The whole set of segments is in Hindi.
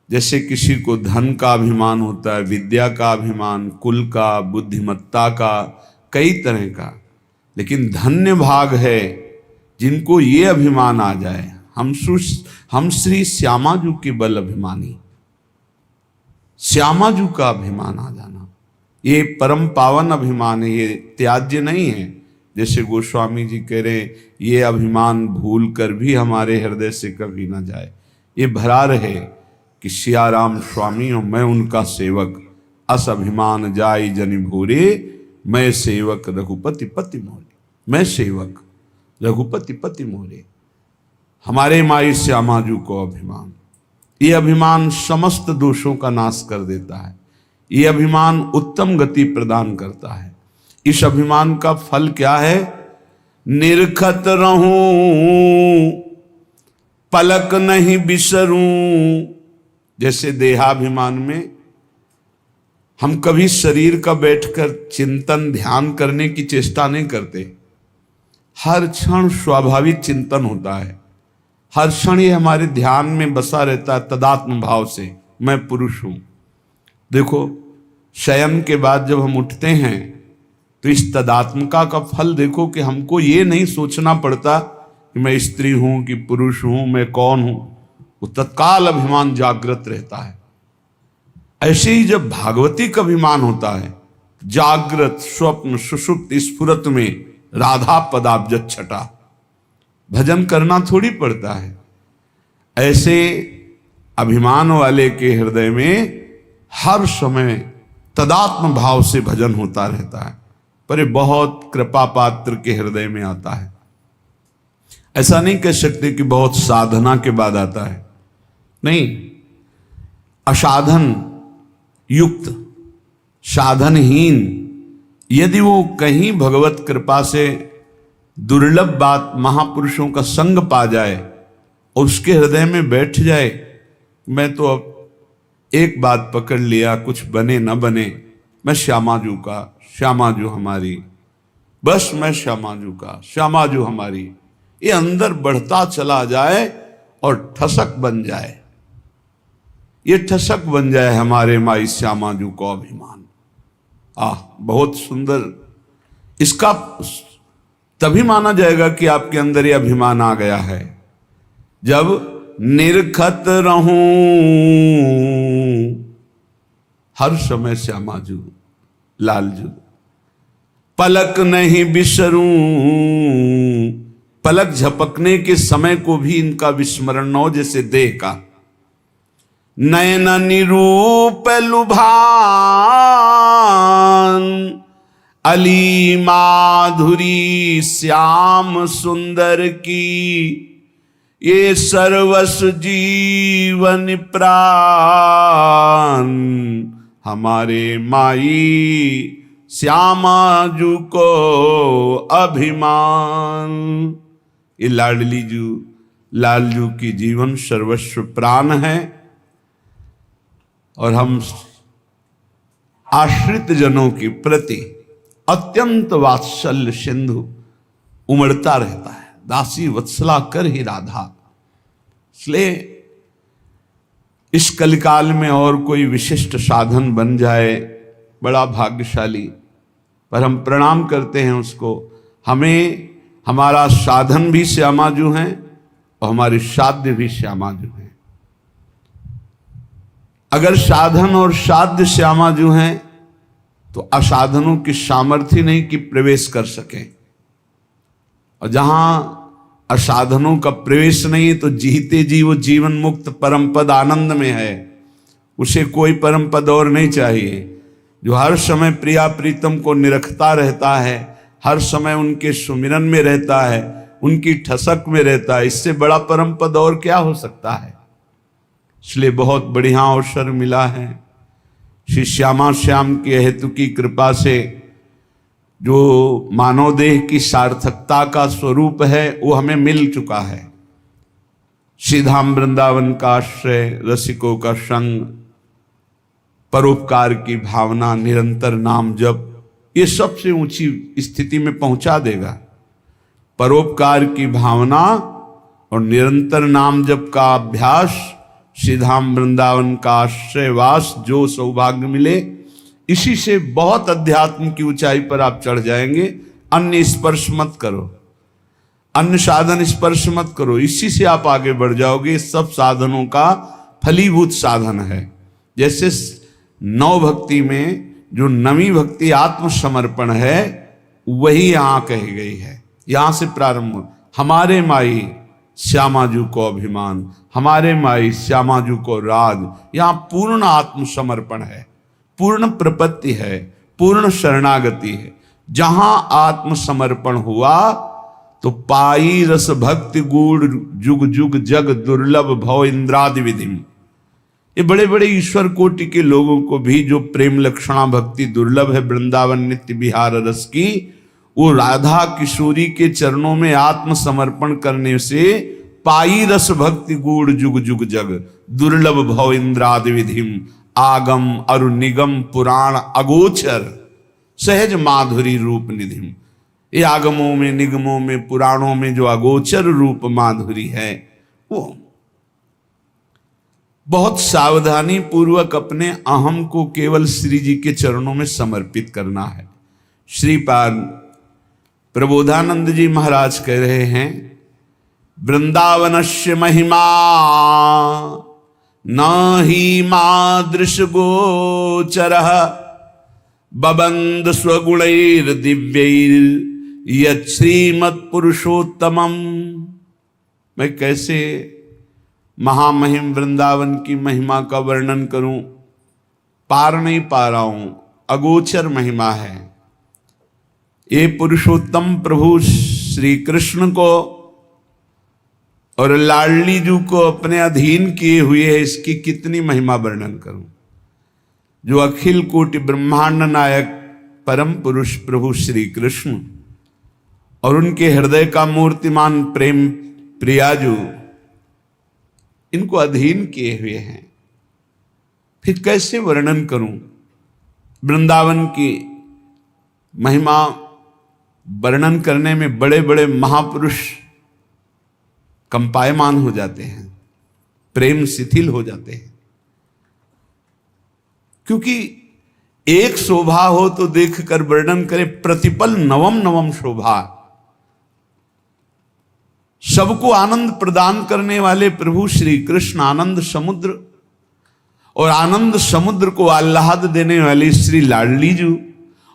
जैसे किसी को धन का अभिमान होता है, विद्या का अभिमान, कुल का, बुद्धिमत्ता का, कई तरह का, लेकिन धन्य भाग है जिनको ये अभिमान आ जाए, हम श्री श्यामाजू के बल अभिमानी, श्यामाजू का अभिमान आ जाना, ये परम पावन अभिमान है, ये त्याज्य नहीं है। जैसे गोस्वामी जी कह रहे हैं, ये अभिमान भूल कर भी हमारे हृदय से कभी ना जाए, ये भरा रहे कि सियाराम स्वामी हो मैं उनका सेवक, अस अभिमान जाय जनि भूरे, मैं सेवक रघुपति पति मोरे, मैं सेवक रघुपति पति मोरे। हमारे माई श्यामाजू को अभिमान, ये अभिमान समस्त दोषों का नाश कर देता है, ये अभिमान उत्तम गति प्रदान करता है। इस अभिमान का फल क्या है? निरखत रहूं पलक नहीं बिसरूं। जैसे देहाभिमान में हम कभी शरीर का बैठकर चिंतन ध्यान करने की चेष्टा नहीं करते, हर क्षण स्वाभाविक चिंतन होता है, हर क्षण ये हमारे ध्यान में बसा रहता है तदात्म भाव से, मैं पुरुष हूं। देखो शयन के बाद जब हम उठते हैं तो इस तदात्मका का फल देखो कि हमको ये नहीं सोचना पड़ता कि मैं स्त्री हूं कि पुरुष हूं, मैं कौन हूं, वो तत्काल अभिमान जागृत रहता है। ऐसे ही जब भागवती का अभिमान होता है, जागृत स्वप्न सुषुप्त स्फुरत में राधा पदाब्ज छटा, भजन करना थोड़ी पड़ता है। ऐसे अभिमान वाले के हृदय में हर समय तदात्म भाव से भजन होता रहता है, पर ये बहुत कृपा पात्र के हृदय में आता है। ऐसा नहीं कह सकते कि बहुत साधना के बाद आता है, नहीं, असाधन युक्त, साधनहीन यदि वो कहीं भगवत कृपा से दुर्लभ बात महापुरुषों का संग पा जाए और उसके हृदय में बैठ जाए, मैं तो अब एक बात पकड़ लिया, कुछ बने न बने, मैं श्यामाजू का, श्यामाजू हमारी, बस मैं श्यामाजू का, श्यामाजू हमारी, ये अंदर बढ़ता चला जाए और ठसक बन जाए, ये ठसक बन जाए हमारे माई श्यामाजू को अभिमान। बहुत सुंदर, इसका तभी माना जाएगा कि आपके अंदर ये अभिमान आ गया है जब निरखत रहूं हर समय श्यामाजू लालजू, पलक नहीं बिसरूं, पलक झपकने के समय को भी इनका विस्मरण न हो, जैसे देह का। नयन निरूप लुभान अली माधुरी श्याम सुंदर की, ये सर्वस जीवन प्राण हमारे माई श्यामाजू को अभिमान। ये लालजू की जीवन सर्वस्व प्राण है, और हम आश्रित जनों के प्रति अत्यंत वात्सल्य सिंधु उमड़ता रहता है, दासी वत्सला कर ही राधा। इसलिए इस कलिकाल में और कोई विशिष्ट साधन बन जाए बड़ा भाग्यशाली, पर हम प्रणाम करते हैं उसको। हमें हमारा साधन भी श्यामाजू हैं और हमारी साध्य भी श्यामाजू हैं। अगर साधन और साध्य श्यामाजू हैं तो असाधनों की सामर्थ्य नहीं कि प्रवेश कर सकें, और जहां असाधनों का प्रवेश नहीं है तो जीते जी वो जीवन मुक्त परम पद आनंद में है, उसे कोई परम पद और नहीं चाहिए। जो हर समय प्रिया प्रीतम को निरखता रहता है, हर समय उनके सुमिरन में रहता है, उनकी ठसक में रहता है, इससे बड़ा परम पद और क्या हो सकता है। इसलिए बहुत बढ़िया अवसर मिला है श्री श्यामा श्याम के हेतु की कृपा से, जो मानव देह की सार्थकता का स्वरूप है वो हमें मिल चुका है। श्रीधाम वृंदावन का आश्रय, रसिकों का संग, परोपकार की भावना, निरंतर नाम जप, ये सबसे ऊंची स्थिति में पहुंचा देगा। परोपकार की भावना और निरंतर नाम जप का अभ्यास श्री धाम वृंदावन का आश्रयवास जो सौभाग्य मिले, इसी से बहुत अध्यात्म की ऊंचाई पर आप चढ़ जाएंगे। अन्य स्पर्श मत करो, अन्य साधन स्पर्श मत करो, इसी से आप आगे बढ़ जाओगे। सब साधनों का फलीभूत साधन है। जैसे नौ भक्ति में जो नवी भक्ति आत्मसमर्पण है, वही यहां कही गई है। यहां से प्रारंभ, हमारे माई श्यामाजू को अभिमान, हमारे माई श्यामाजू को राज। यहां पूर्ण आत्मसमर्पण है, पूर्ण प्रपत्ति है, पूर्ण शरणागति है। जहां आत्मसमर्पण हुआ तो पाई रस भक्ति गूढ़ जुग जुग जग दुर्लभ भव इंद्रादि विधिम। ये बड़े बड़े ईश्वर कोटि के लोगों को भी जो प्रेम लक्षणा भक्ति दुर्लभ है वृंदावन नित्य विहार रस की, वो राधा किशोरी के चरणों में आत्मसमर्पण करने से पाई रस भक्ति गूढ़ जुग जुग जग दुर्लभ भव इंद्रादि विधिम। आगम अरु निगम पुराण अगोचर सहज माधुरी रूप निधिम। ये आगमों में, निगमों में, पुराणों में जो अगोचर रूप माधुरी है, वो बहुत सावधानी पूर्वक अपने अहम को केवल श्री जी के चरणों में समर्पित करना है। श्रीपाद प्रबोधानंद जी महाराज कह रहे हैं, वृंदावनस्य महिमा न ही मादृश गोचरः बबंद स्वगुणैर दिव्यैर यत् श्रीमत्पुरुषोत्तमम्। मैं कैसे महामहिम वृंदावन की महिमा का वर्णन करूं, पार नहीं पा रहा हूं। अगोचर महिमा है। ये पुरुषोत्तम प्रभु श्री कृष्ण को और लाडली जू को अपने अधीन किए हुए है, इसकी कितनी महिमा वर्णन करूं। जो अखिल कोटि ब्रह्मांड नायक परम पुरुष प्रभु श्री कृष्ण और उनके हृदय का मूर्तिमान प्रेम प्रियाजू, इनको अधीन किए हुए हैं। फिर कैसे वर्णन करूं। वृंदावन की महिमा वर्णन करने में बड़े बड़े महापुरुष कंपायमान हो जाते हैं, प्रेम शिथिल हो जाते हैं। क्योंकि एक शोभा हो तो देखकर वर्णन करे, प्रतिपल नवम नवम शोभा। सबको आनंद प्रदान करने वाले प्रभु श्री कृष्ण आनंद समुद्र, और आनंद समुद्र को आह्लाद देने वाली श्री लाडली जू,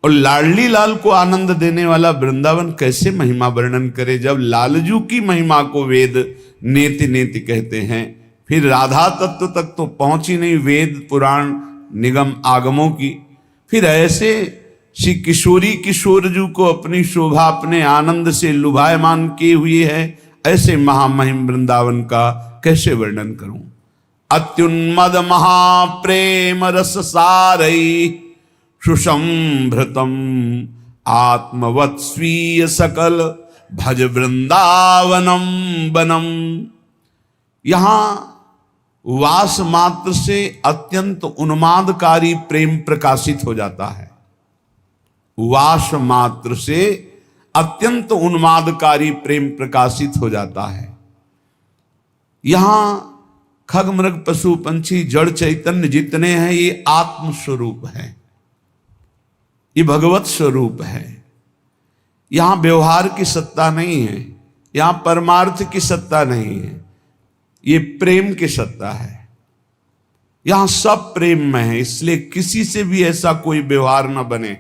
और लाडली लाल को आनंद देने वाला वृंदावन, कैसे महिमा वर्णन करे। जब लालजू की महिमा को वेद नेति नेति कहते हैं, फिर राधा तत्व तक तो पहुंची नहीं, वेद पुराण निगम आगमों की। फिर ऐसे श्री किशोरी किशोरजू को अपनी शोभा अपने आनंद से लुभायमान किए हुए है। ऐसे महामहिम वृंदावन का कैसे वर्णन करूं। अत्युन्मद महाप्रेम रस सारई सुसंभृतम आत्मवत् स्वीय सकल भज वृंदावनम बनम। यहां वास मात्र से अत्यंत उन्मादकारी प्रेम प्रकाशित हो जाता है। वास मात्र से अत्यंत उन्मादकारी प्रेम प्रकाशित हो जाता है। यहां खग मृग पशु पंछी जड़ चैतन्य जितने हैं, ये आत्म स्वरूप है, ये भगवत स्वरूप है। यहां व्यवहार की सत्ता नहीं है, यहां परमार्थ की सत्ता नहीं है, ये प्रेम की सत्ता है। यहां सब प्रेम में है, इसलिए किसी से भी ऐसा कोई व्यवहार न बने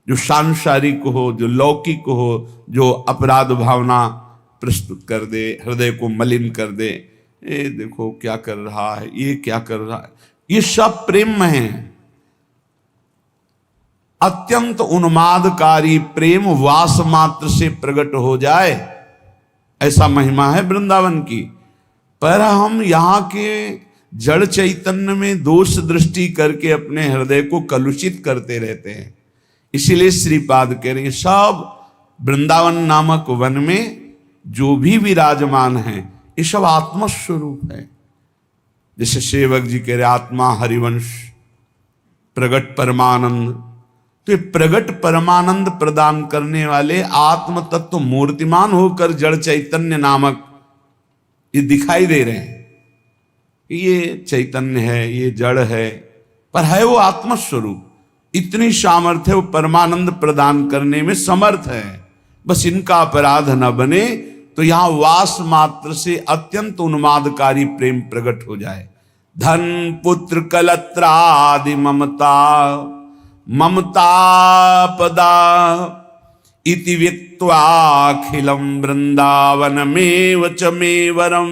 जो सांसारिक हो, जो लौकिक हो, जो अपराध भावना प्रस्तुत कर दे, हृदय को मलिन कर दे। ये देखो क्या कर रहा है, ये क्या कर रहा है, ये सब प्रेम में है। अत्यंत उन्मादकारी प्रेम वास मात्र से प्रकट हो जाए, ऐसा महिमा है वृंदावन की। पर हम यहाँ के जड़ चैतन्य में दोष दृष्टि करके अपने हृदय को कलुषित करते रहते हैं। इसीलिए श्रीपाद कह रहे हैं, सब वृंदावन नामक वन में जो भी विराजमान है, ये सब आत्मस्वरूप है। जैसे सेवक जी कह रहे आत्मा हरिवंश प्रगट परमानंद, तो ये प्रगट परमानंद प्रदान करने वाले आत्म तत्व मूर्तिमान होकर जड़ चैतन्य नामक ये दिखाई दे रहे हैं। ये चैतन्य है, ये जड़ है, पर है वो आत्मस्वरूप। इतनी सामर्थ्य वो परमानंद प्रदान करने में समर्थ है। बस इनका अपराध न बने तो यहां वास मात्र से अत्यंत उन्मादकारी प्रेम प्रकट हो जाए। धन पुत्र कलत्रादि ममता ममता पदा इति विक्त्वाखिलम वृंदावनमेव च मे वरम।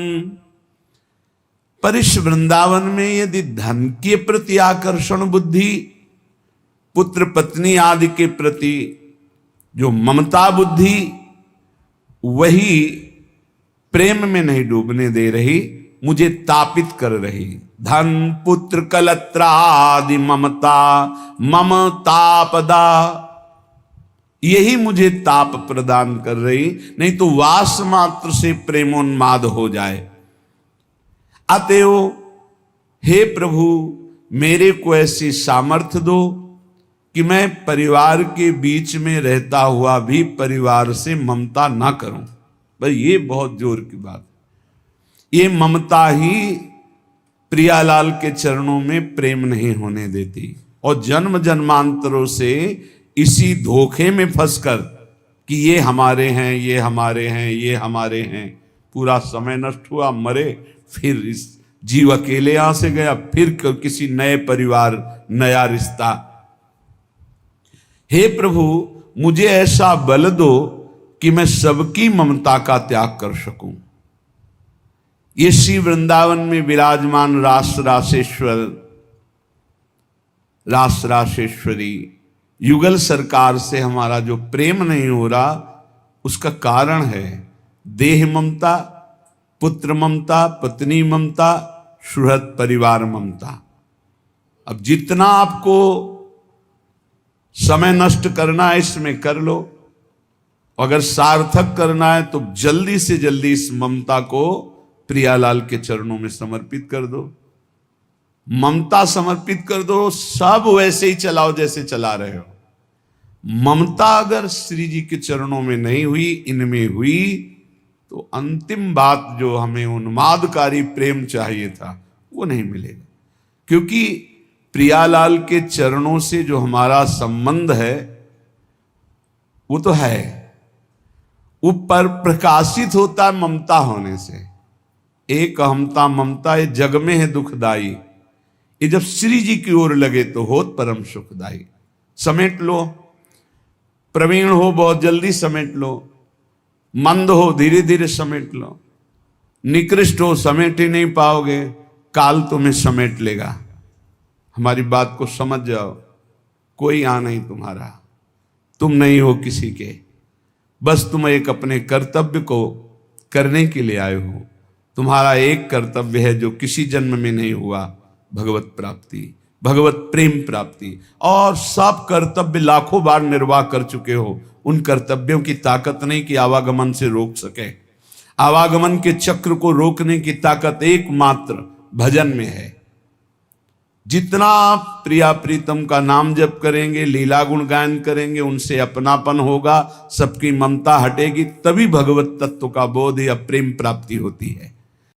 पर इस वृंदावन में यदि धन के प्रति आकर्षण बुद्धि, पुत्र पत्नी आदि के प्रति जो ममता बुद्धि, वही प्रेम में नहीं डूबने दे रही, मुझे तापित कर रही। धन पुत्र कलत्रादि ममता ममतापदा, यही मुझे ताप प्रदान कर रही, नहीं तो वास मात्र से प्रेमोन्माद हो जाए। अतएव हे प्रभु, मेरे को ऐसी सामर्थ्य दो कि मैं परिवार के बीच में रहता हुआ भी परिवार से ममता ना करूं। भाई ये बहुत जोर की बात है। ये ममता ही प्रियालाल के चरणों में प्रेम नहीं होने देती, और जन्म जन्मांतरों से इसी धोखे में फंसकर कि ये हमारे हैं, ये हमारे हैं, ये हमारे हैं, पूरा समय नष्ट हुआ, मरे, फिर इस जीव अकेले यहां से गया, फिर किसी नए परिवार, नया रिश्ता। हे प्रभु, मुझे ऐसा बल दो कि मैं सबकी ममता का त्याग कर सकूं। ये श्री वृंदावन में विराजमान रास रासेश्वर, रास रासेश्वरी युगल सरकार से हमारा जो प्रेम नहीं हो रहा, उसका कारण है देह ममता, पुत्र ममता, पत्नी ममता, सुहृद परिवार ममता। अब जितना आपको समय नष्ट करना है इसमें कर लो, अगर सार्थक करना है तो जल्दी से जल्दी इस ममता को प्रियालाल के चरणों में समर्पित कर दो। ममता समर्पित कर दो, सब वैसे ही चलाओ जैसे चला रहे हो। ममता अगर श्री जी के चरणों में नहीं हुई, इनमें हुई, तो अंतिम बात जो हमें उन्मादकारी प्रेम चाहिए था वो नहीं मिलेगा। क्योंकि प्रियालाल के चरणों से जो हमारा संबंध है वो तो है, वो पर प्रकाशित होता है ममता होने से। एक अहमता ममता ये जग में है दुखदाई, ये जब श्री जी की ओर लगे तो होत परम सुखदाई। समेट लो, प्रवीण हो बहुत जल्दी समेट लो, मंद हो धीरे धीरे समेट लो, निकृष्ट हो समेट ही नहीं पाओगे, काल तुम्हें समेट लेगा। हमारी बात को समझ जाओ, कोई आ नहीं तुम्हारा, तुम नहीं हो किसी के, बस तुम एक अपने कर्तव्य को करने के लिए आए हो। तुम्हारा एक कर्तव्य है जो किसी जन्म में नहीं हुआ, भगवत प्राप्ति, भगवत प्रेम प्राप्ति। और सब कर्तव्य लाखों बार निर्वाह कर चुके हो, उन कर्तव्यों की ताकत नहीं कि आवागमन से रोक सके। आवागमन के चक्र को रोकने की ताकत एकमात्र भजन में है। जितना प्रिया प्रीतम का नाम जप करेंगे, लीला गुण गायन करेंगे, उनसे अपनापन होगा, सबकी ममता हटेगी, तभी भगवत तत्व का बोध या प्रेम प्राप्ति होती है।